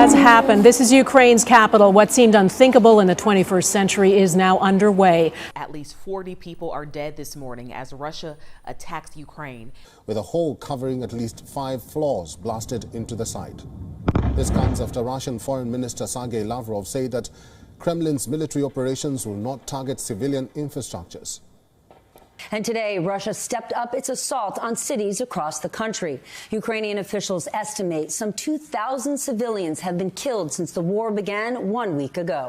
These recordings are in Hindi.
has happened. This is Ukraine's capital. What seemed unthinkable in the 21st century is now underway. At least 40 people are dead this morning as Russia attacks Ukraine, with a hole covering at least 5 floors blasted into the site. This comes after Russian Foreign Minister Sergei Lavrov said that Kremlin's military operations will not target civilian infrastructures. And today, Russia stepped up its assault on cities across the country. Ukrainian officials estimate some 2,000 civilians have been killed since the war began 1 week ago.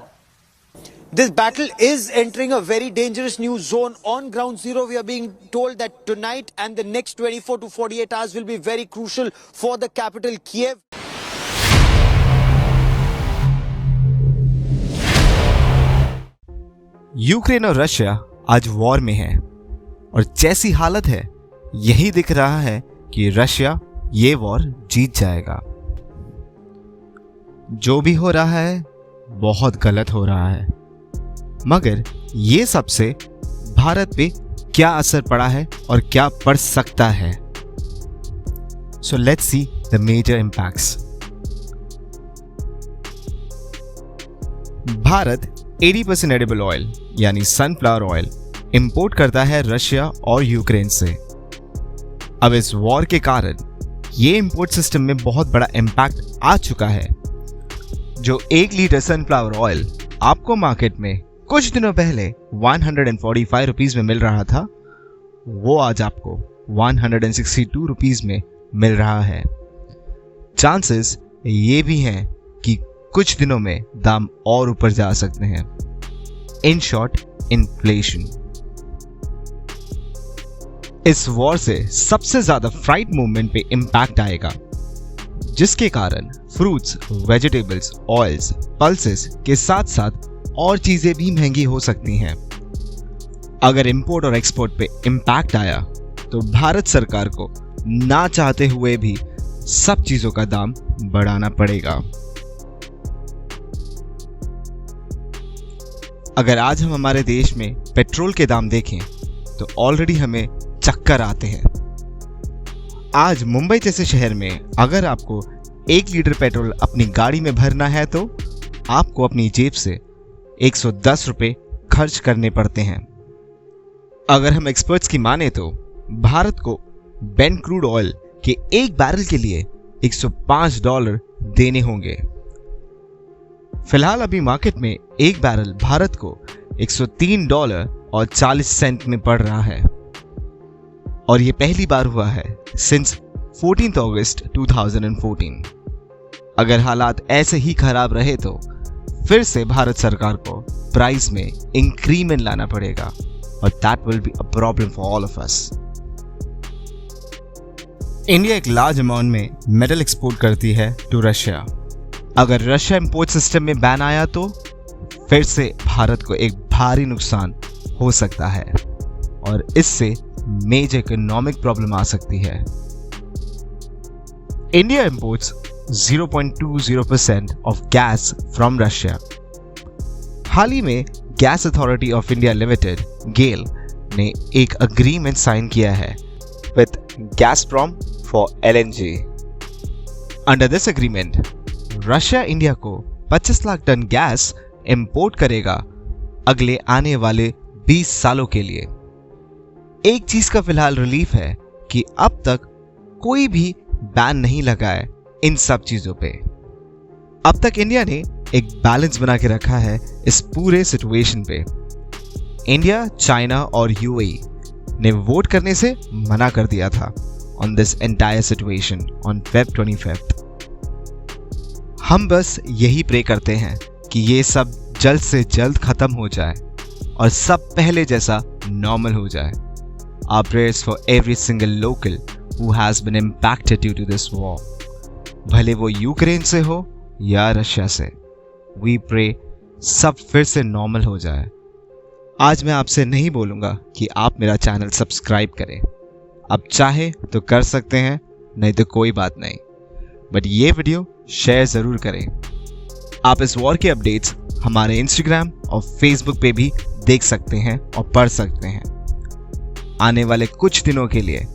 This battle is entering a very dangerous new zone. On ground zero, we are being told that tonight and the next 24 to 48 hours will be very crucial for the capital, Kiev. Ukraine और रशिया आज वॉर में है और जैसी हालत है यही दिख रहा है कि रशिया ये वॉर जीत जाएगा। जो भी हो रहा है बहुत गलत हो रहा है, मगर ये सबसे भारत पे क्या असर पड़ा है और क्या पड़ सकता है। So let's see the major impacts. Bharat 80% edible oil यानी सनफ्लावर ऑयल इंपोर्ट करता है रशिया और यूक्रेन से। अब इस वॉर के कारण ये इंपोर्ट सिस्टम में बहुत बड़ा इम्पैक्ट आ चुका है। जो 1 लीटर सनफ्लावर ऑयल आपको मार्केट में कुछ दिनों पहले 145 रुपीस में मिल रहा था, वो आज आपको 162 रुपीस में मिल रहा है। चांसेस ये भी हैं कि कुछ दिनों में दाम और ऊपर जा सकते हैं। In short, inflation. इस वॉर से सबसे ज्यादा फ्राइट मूवमेंट पे इंपैक्ट आएगा, जिसके कारण फ्रूट्स, वेजिटेबल्स, ऑयल्स, पल्सेस के साथ साथ और चीजें भी महंगी हो सकती हैं। अगर इंपोर्ट और एक्सपोर्ट पे इंपैक्ट आया तो भारत सरकार को ना चाहते हुए भी सब चीजों का दाम बढ़ाना पड़ेगा। अगर आज हम हमारे देश में पेट्रोल के दाम देखें तो ऑलरेडी हमें चक्कर आते हैं। आज मुंबई जैसे शहर में अगर आपको 1 लीटर पेट्रोल अपनी गाड़ी में भरना है तो आपको अपनी जेब से 110 रुपए खर्च करने पड़ते हैं। अगर हम एक्सपर्ट्स की माने तो भारत को ब्रेंट क्रूड ऑयल के 1 बैरल के लिए $105 देने होंगे। फिलहाल अभी मार्केट में 1 बैरल भारत को $103.40 में पड़ रहा है और ये पहली बार हुआ है सिंस 14 अगस्त 2014। अगर हालात ऐसे ही खराब रहे तो फिर से भारत सरकार को प्राइस में इंक्रीमेंट लाना पड़ेगा और that will be a problem for all of us. India एक लार्ज अमाउंट में मेटल एक्सपोर्ट करती है टू रशिया। अगर रशिया इंपोर्ट सिस्टम में बैन आया तो फिर से भारत को एक भारी नुकसान हो सकता है और इससे मेजर इकोनॉमिक प्रॉब्लम आ सकती है। India imports 0.20% of gas from Russia. हाल ही में gas authority of India limited GAIL ने एक अग्रीमेंट साइन किया है with Gazprom for LNG। Under this agreement Russia India को 25 लाख टन गैस इंपोर्ट करेगा अगले आने वाले 20 सालों के लिए। एक चीज का फिलहाल रिलीफ है कि अब तक कोई भी बैन नहीं लगा है इन सब चीजों पे। अब तक इंडिया ने एक बैलेंस बना के रखा है इस पूरे सिचुएशन पे। इंडिया, चाइना और UAE ने वोट करने से मना कर दिया था on this entire situation on Feb 25। हम बस यही प्रे करते हैं कि ये सब जल्द से जल्द खत्म हो जाए और सब पहले जैसा नॉर्मल हो जाए। Our prayers for every single local who has been impacted due to this war. भले वो यूक्रेन से हो या रशिया से, we pray सब फिर से नॉर्मल हो जाए। आज मैं आपसे नहीं बोलूँगा कि आप मेरा चैनल सब्सक्राइब करें। आप चाहे तो कर सकते हैं, नहीं तो कोई बात नहीं, बट ये वीडियो शेयर ज़रूर करें। आप इस वॉर के अपडेट्स हमारे इंस्टाग्राम और फेसबुक पे भी देख सकते हैं और पढ़ सकते हैं। आने वाले कुछ दिनों के लिए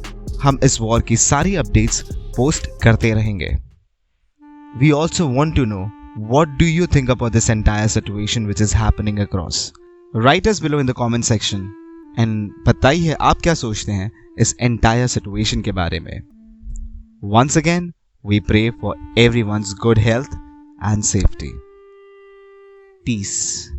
हम इस वॉर की सारी अपडेट्स पोस्ट करते रहेंगे। we also want to know, what do you think about this entire situation which is happening across? Write us below in the comment section and बताइए आप क्या सोचते हैं इस entire situation के बारे में. Once again, we pray for everyone's good health and safety. Peace.